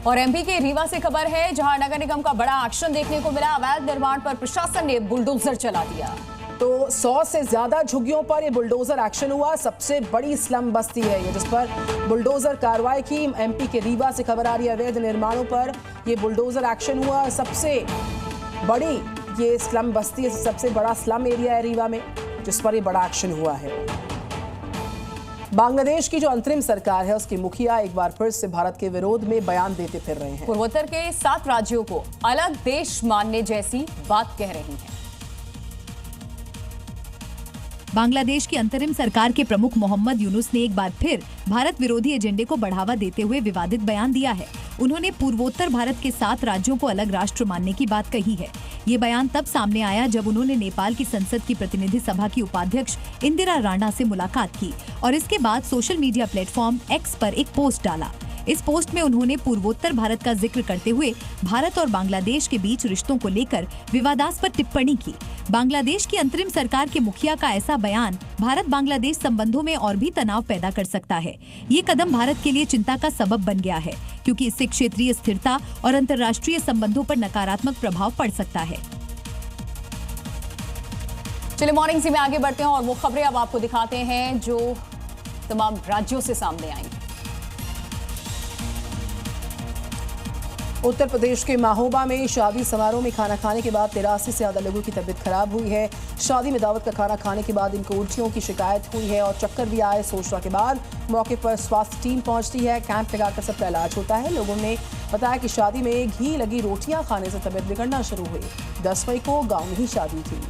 और एमपी के रीवा से खबर है, जहां नगर निगम का बड़ा एक्शन देखने को मिला। अवैध निर्माण पर प्रशासन ने बुलडोजर चला दिया। तो 100 से ज्यादा झुग्गियों पर ये बुलडोजर एक्शन हुआ। सबसे बड़ी स्लम बस्ती है ये, जिस पर बुलडोजर कार्रवाई की। एमपी के रीवा से खबर आ रही है, अवैध निर्माणों पर ये बुलडोजर एक्शन हुआ। सबसे बड़ी ये स्लम बस्ती है, सबसे बड़ा स्लम एरिया है रीवा में, जिस पर ये बड़ा एक्शन हुआ है। बांग्लादेश की जो अंतरिम सरकार है, उसकी मुखिया एक बार फिर से भारत के विरोध में बयान देते फिर रहे हैं। पूर्वोत्तर के 7 राज्यों को अलग देश मानने जैसी बात कह रही हैं। बांग्लादेश की अंतरिम सरकार के प्रमुख मोहम्मद यूनुस ने एक बार फिर भारत विरोधी एजेंडे को बढ़ावा देते हुए विवादित बयान दिया है। उन्होंने पूर्वोत्तर भारत के 7 राज्यों को अलग राष्ट्र मानने की बात कही है। ये बयान तब सामने आया जब उन्होंने नेपाल की संसद की प्रतिनिधि सभा की उपाध्यक्ष इंदिरा राणा से मुलाकात की और इसके बाद सोशल मीडिया प्लेटफॉर्म एक्स पर एक पोस्ट डाला। इस पोस्ट में उन्होंने पूर्वोत्तर भारत का जिक्र करते हुए भारत और बांग्लादेश के बीच रिश्तों को लेकर विवादास्पद टिप्पणी की। बांग्लादेश की अंतरिम सरकार के मुखिया का ऐसा बयान भारत बांग्लादेश संबंधों में और भी तनाव पैदा कर सकता है। ये कदम भारत के लिए चिंता का सबब बन गया है, क्योंकि इससे क्षेत्रीय स्थिरता और अंतर्राष्ट्रीय संबंधों पर नकारात्मक प्रभाव पड़ सकता है। चलिए मॉर्निंग सी में आगे बढ़ते हैं और वो खबरें अब आपको दिखाते हैं जो तमाम राज्यों से सामने आई। उत्तर प्रदेश के महोबा में शादी समारोह में खाना खाने के बाद 83 से ज्यादा लोगों की तबीयत खराब हुई है। शादी में दावत का खाना खाने के बाद इनको उल्टियों की शिकायत हुई है और चक्कर भी आए। सूचना के बाद मौके पर स्वास्थ्य टीम पहुंचती है। कैंप लगाकर सबका इलाज होता है। लोगों ने बताया कि शादी में घी लगी रोटियां खाने से तबीयत बिगड़ना शुरू हुई। 10 मई को गाँव में ही शादी थी।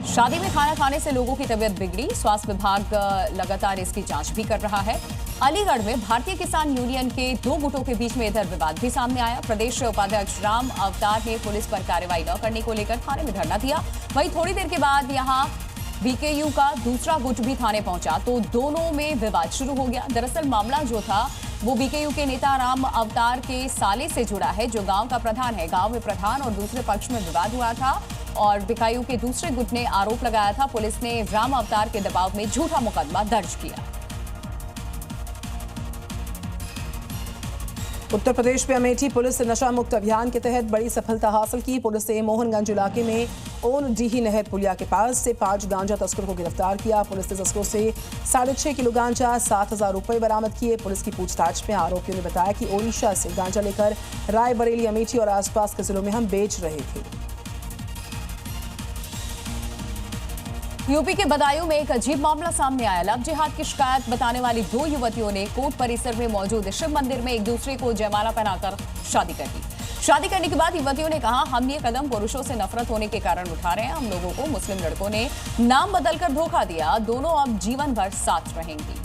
शादी में खाना खाने से लोगों की तबीयत बिगड़ी। स्वास्थ्य विभाग लगातार इसकी जांच भी कर रहा है। अलीगढ़ में भारतीय किसान यूनियन के 2 गुटों के बीच में इधर विवाद भी सामने आया। प्रदेश उपाध्यक्ष राम अवतार ने पुलिस पर कार्रवाई न करने को लेकर थाने में धरना दिया। वहीं थोड़ी देर के बाद यहां बीकेयू का दूसरा गुट भी थाने पहुंचा तो दोनों में विवाद शुरू हो गया। दरअसल मामला जो था वो बीकेयू के नेता राम अवतार के साले से जुड़ा है, जो गांव का प्रधान है। गांव में प्रधान और दूसरे पक्ष में विवाद हुआ था और बीकेयू के दूसरे गुट ने आरोप लगाया था। पुलिस ने राम अवतार के दबाव में झूठा मुकदमा दर्ज किया। उत्तर प्रदेश में अमेठी पुलिस ने नशा मुक्त अभियान के तहत बड़ी सफलता हासिल की। पुलिस ने मोहनगंज इलाके में ओन डीही नहर पुलिया के पास से 5 गांजा तस्करों को गिरफ्तार किया। पुलिस ने तस्करों से 6.5 किलो गांजा 7,000 रुपए बरामद किए। पुलिस की पूछताछ में आरोपियों ने बताया कि ओडिशा से गांजा लेकर रायबरेली, अमेठी और आसपास के जिलों में हम बेच रहे थे। यूपी के बदायूं में एक अजीब मामला सामने आया। लव जिहाद की शिकायत बताने वाली 2 युवतियों ने कोर्ट परिसर में मौजूद शिव मंदिर में एक दूसरे को जयमाला पहनाकर शादी कर ली। शादी करने के बाद युवतियों ने कहा, हम ये कदम पुरुषों से नफरत होने के कारण उठा रहे हैं। हम लोगों को मुस्लिम लड़कों ने नाम बदलकर धोखा दिया। दोनों अब जीवन भर साथ रहेंगी।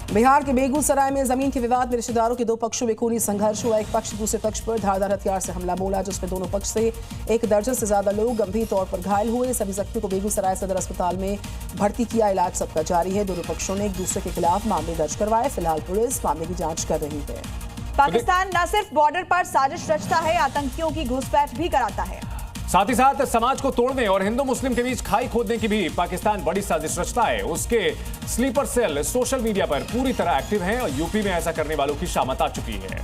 बिहार के बेगूसराय में जमीन के विवाद में रिश्तेदारों के 2 पक्षों में खूनी संघर्ष हुआ। एक पक्ष दूसरे पक्ष पर धारदार हथियार से हमला बोला, जिसमें दोनों पक्ष से 1 दर्जन से ज्यादा लोग गंभीर तौर पर घायल हुए। सभी जख्मियों को बेगूसराय सदर अस्पताल में भर्ती किया। इलाज सबका जारी है। दोनों पक्षों ने एक दूसरे के खिलाफ मामले दर्ज करवाए। फिलहाल पुलिस मामले की जांच कर रही है। पाकिस्तान न सिर्फ बॉर्डर पर साजिश रचता है, आतंकियों की घुसपैठ भी कराता है। साथ ही साथ समाज को तोड़ने और हिंदू मुस्लिम के बीच खाई खोदने की भी पाकिस्तान बड़ी साजिश रचता है। उसके स्लीपर सेल सोशल मीडिया पर पूरी तरह एक्टिव हैं और यूपी में ऐसा करने वालों की शामत आ चुकी है।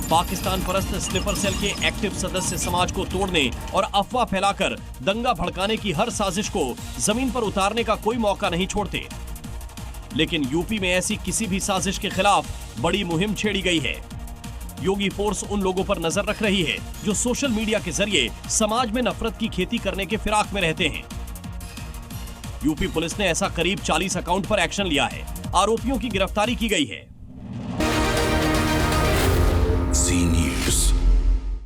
पाकिस्तान परस्त स्लीपर सेल के एक्टिव सदस्य समाज को तोड़ने और अफवाह फैलाकर दंगा भड़काने की हर साजिश को जमीन पर उतारने का कोई मौका नहीं छोड़ते। लेकिन यूपी में ऐसी किसी भी साजिश के खिलाफ बड़ी मुहिम छेड़ी गई है। योगी फोर्स उन लोगों पर नजर रख रही है जो सोशल मीडिया के जरिए समाज में नफरत की खेती करने के फिराक में रहते हैं। यूपी पुलिस ने ऐसा करीब 40 अकाउंट पर एक्शन लिया है। आरोपियों की गिरफ्तारी की गई है।